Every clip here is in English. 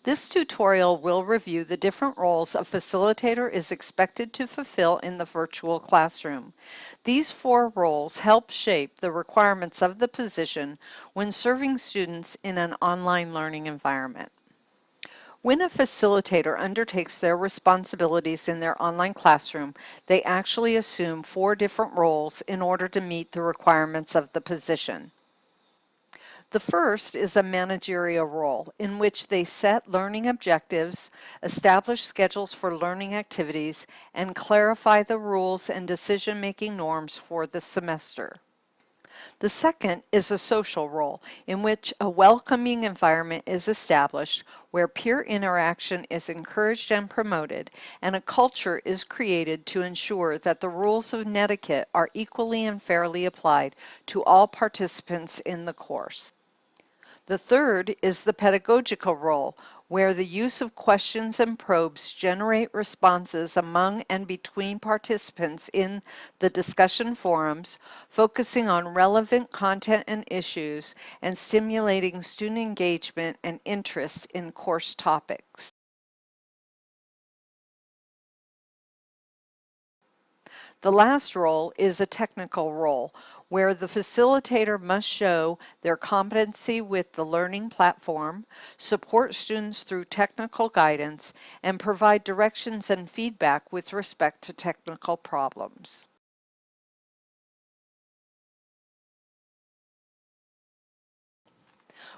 This tutorial will review the different roles a facilitator is expected to fulfill in the virtual classroom. These 4 roles help shape the requirements of the position when serving students in an online learning environment. When a facilitator undertakes their responsibilities in their online classroom, they actually assume 4 different roles in order to meet the requirements of the position. The first is a managerial role in which they set learning objectives, establish schedules for learning activities, and clarify the rules and decision-making norms for the semester. The second is a social role in which a welcoming environment is established where peer interaction is encouraged and promoted, and a culture is created to ensure that the rules of etiquette are equally and fairly applied to all participants in the course. The third is the pedagogical role, where the use of questions and probes generate responses among and between participants in the discussion forums, focusing on relevant content and issues, and stimulating student engagement and interest in course topics. The last role is a technical role, where the facilitator must show their competency with the learning platform, support students through technical guidance, and provide directions and feedback with respect to technical problems.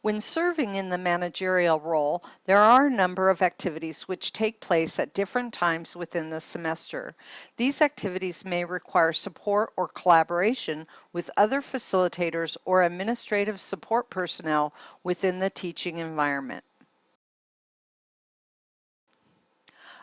When serving in the managerial role, there are a number of activities which take place at different times within the semester. These activities may require support or collaboration with other facilitators or administrative support personnel within the teaching environment.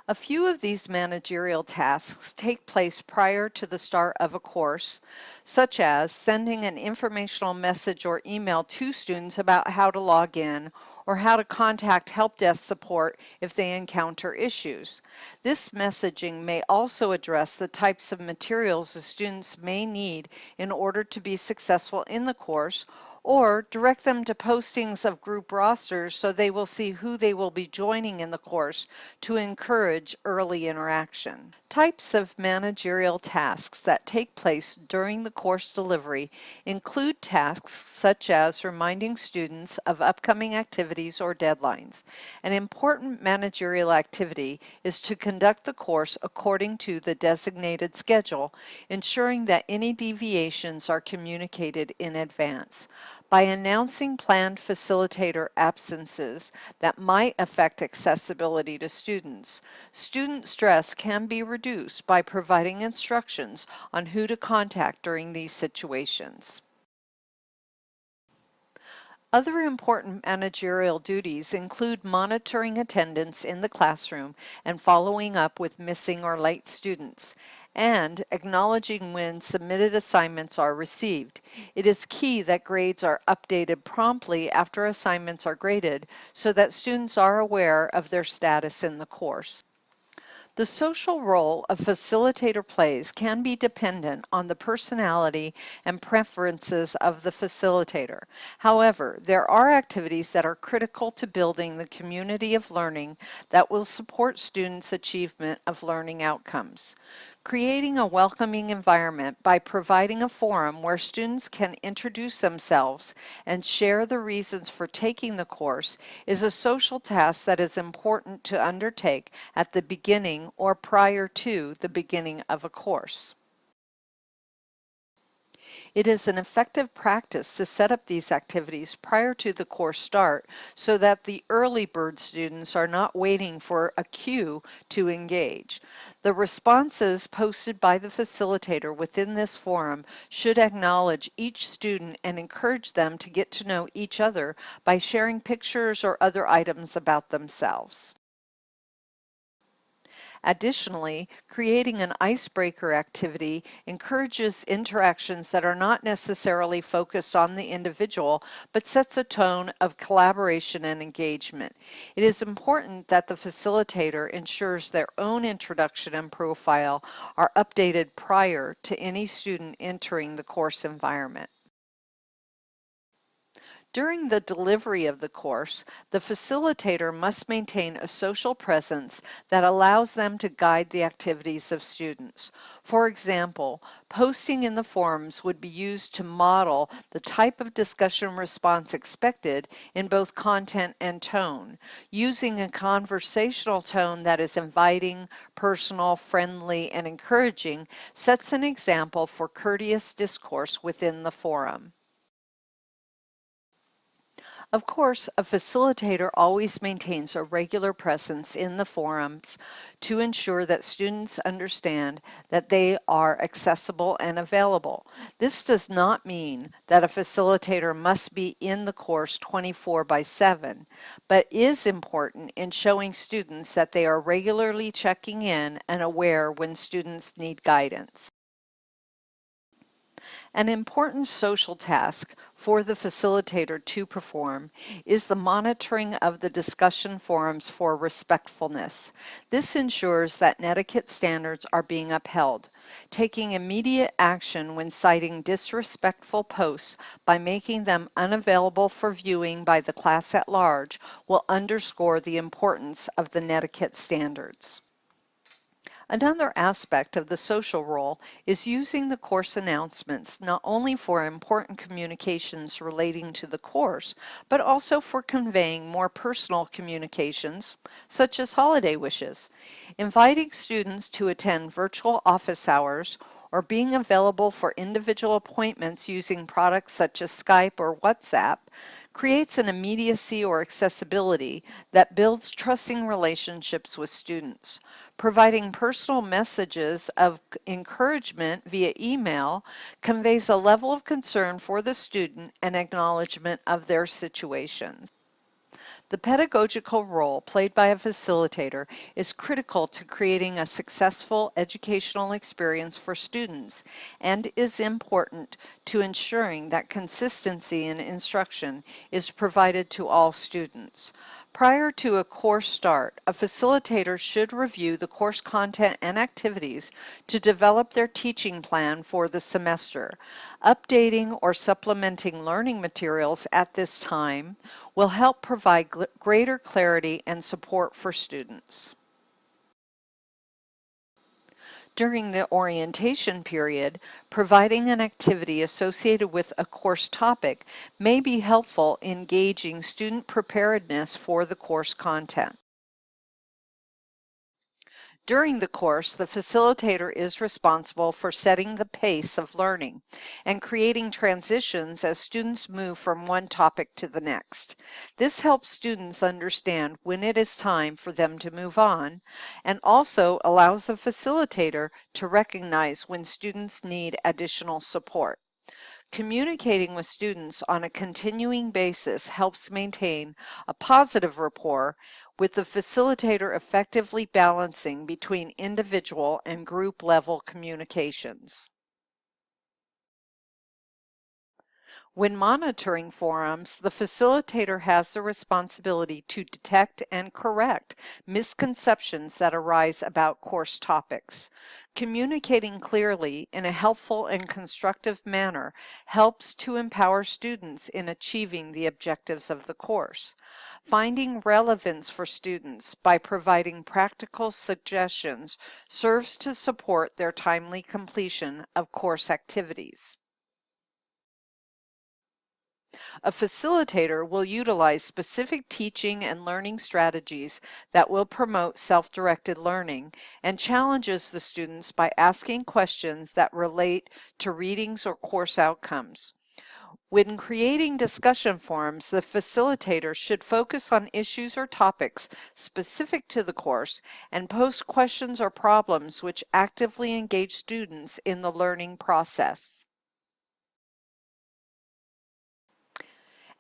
A few of these managerial tasks take place prior to the start of a course, such as sending an informational message or email to students about how to log in or how to contact help desk support if they encounter issues. This messaging may also address the types of materials the students may need in order to be successful in the course, or direct them to postings of group rosters so they will see who they will be joining in the course to encourage early interaction. Types of managerial tasks that take place during the course delivery include tasks such as reminding students of upcoming activities or deadlines. An important managerial activity is to conduct the course according to the designated schedule, ensuring that any deviations are communicated in advance. By announcing planned facilitator absences that might affect accessibility to students, student stress can be reduced by providing instructions on who to contact during these situations. Other important managerial duties include monitoring attendance in the classroom and following up with missing or late students, and acknowledging when submitted assignments are received. It is key that grades are updated promptly after assignments are graded so that students are aware of their status in the course. The social role a facilitator plays can be dependent on the personality and preferences of the facilitator. However, there are activities that are critical to building the community of learning that will support students' achievement of learning outcomes. Creating a welcoming environment by providing a forum where students can introduce themselves and share the reasons for taking the course is a social task that is important to undertake at the beginning or prior to the beginning of a course. It is an effective practice to set up these activities prior to the course start so that the early bird students are not waiting for a cue to engage. The responses posted by the facilitator within this forum should acknowledge each student and encourage them to get to know each other by sharing pictures or other items about themselves. Additionally, creating an icebreaker activity encourages interactions that are not necessarily focused on the individual, but sets a tone of collaboration and engagement. It is important that the facilitator ensures their own introduction and profile are updated prior to any student entering the course environment. During the delivery of the course, the facilitator must maintain a social presence that allows them to guide the activities of students. For example, posting in the forums would be used to model the type of discussion response expected in both content and tone. Using a conversational tone that is inviting, personal, friendly, and encouraging sets an example for courteous discourse within the forum. Of course, a facilitator always maintains a regular presence in the forums to ensure that students understand that they are accessible and available. This does not mean that a facilitator must be in the course 24/7, but is important in showing students that they are regularly checking in and aware when students need guidance. An important social task for the facilitator to perform is the monitoring of the discussion forums for respectfulness. This ensures that netiquette standards are being upheld. Taking immediate action when citing disrespectful posts by making them unavailable for viewing by the class at large will underscore the importance of the netiquette standards. Another aspect of the social role is using the course announcements not only for important communications relating to the course, but also for conveying more personal communications, such as holiday wishes. Inviting students to attend virtual office hours or being available for individual appointments using products such as Skype or WhatsApp creates an immediacy or accessibility that builds trusting relationships with students. Providing personal messages of encouragement via email conveys a level of concern for the student and acknowledgement of their situations. The pedagogical role played by a facilitator is critical to creating a successful educational experience for students and is important to ensuring that consistency in instruction is provided to all students. Prior to a course start, a facilitator should review the course content and activities to develop their teaching plan for the semester. Updating or supplementing learning materials at this time will help provide greater clarity and support for students. During the orientation period, providing an activity associated with a course topic may be helpful in gauging student preparedness for the course content. During the course, the facilitator is responsible for setting the pace of learning and creating transitions as students move from one topic to the next. This helps students understand when it is time for them to move on and also allows the facilitator to recognize when students need additional support. Communicating with students on a continuing basis helps maintain a positive rapport, with the facilitator effectively balancing between individual and group level communications. When monitoring forums, the facilitator has the responsibility to detect and correct misconceptions that arise about course topics. Communicating clearly in a helpful and constructive manner helps to empower students in achieving the objectives of the course. Finding relevance for students by providing practical suggestions serves to support their timely completion of course activities. A facilitator will utilize specific teaching and learning strategies that will promote self-directed learning and challenges the students by asking questions that relate to readings or course outcomes. When creating discussion forums, the facilitator should focus on issues or topics specific to the course and post questions or problems which actively engage students in the learning process.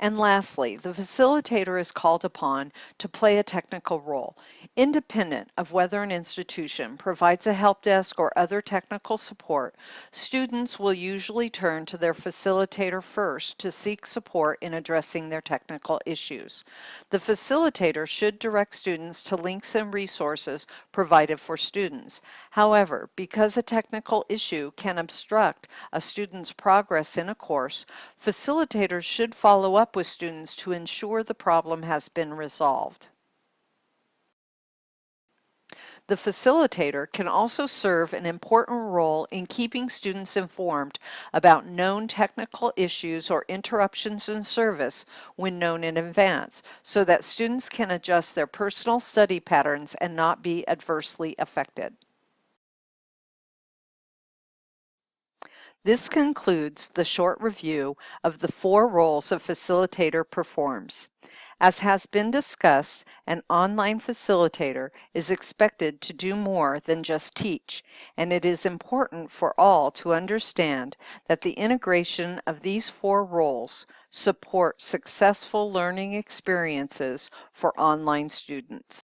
And lastly, the facilitator is called upon to play a technical role. Independent of whether an institution provides a help desk or other technical support, students will usually turn to their facilitator first to seek support in addressing their technical issues. The facilitator should direct students to links and resources provided for students. However, because a technical issue can obstruct a student's progress in a course, facilitators should follow up up with students to ensure the problem has been resolved. The facilitator can also serve an important role in keeping students informed about known technical issues or interruptions in service when known in advance, so that students can adjust their personal study patterns and not be adversely affected. This concludes the short review of the 4 roles a facilitator performs. As has been discussed, an online facilitator is expected to do more than just teach, and it is important for all to understand that the integration of these 4 roles support successful learning experiences for online students.